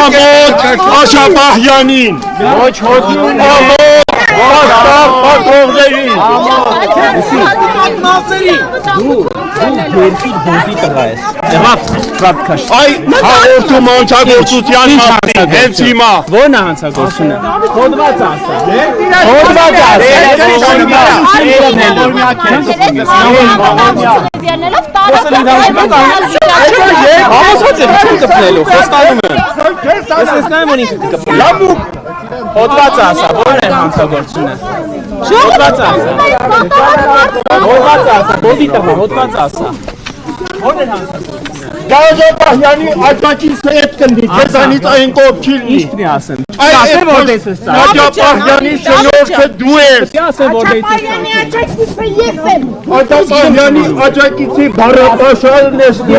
Ամոթ Աշապահյանին ոչ հոդին ամոթ Աստաղ պատողներին դու երկիր բոզի տղա ես այ հաղորդում անցագործության մասին հենց հիմա ո՞րն է հանցագործությունը հոդված ասա Հոդված ասա, ո՞րն է հանցագործությունը Հոդված ասա, բոզի տղա, հոդված ասա ո՞րն է հանցագործությունը Գազապահյանի աջակից հետ կնդի, ձեզանից այն կողքին Ինչ պիտի ասեմ Այդ Գազապահյանի շնորհքը դու ես ասեմ որ Աջապահյանի աջակիցի բառապաշարն ես դու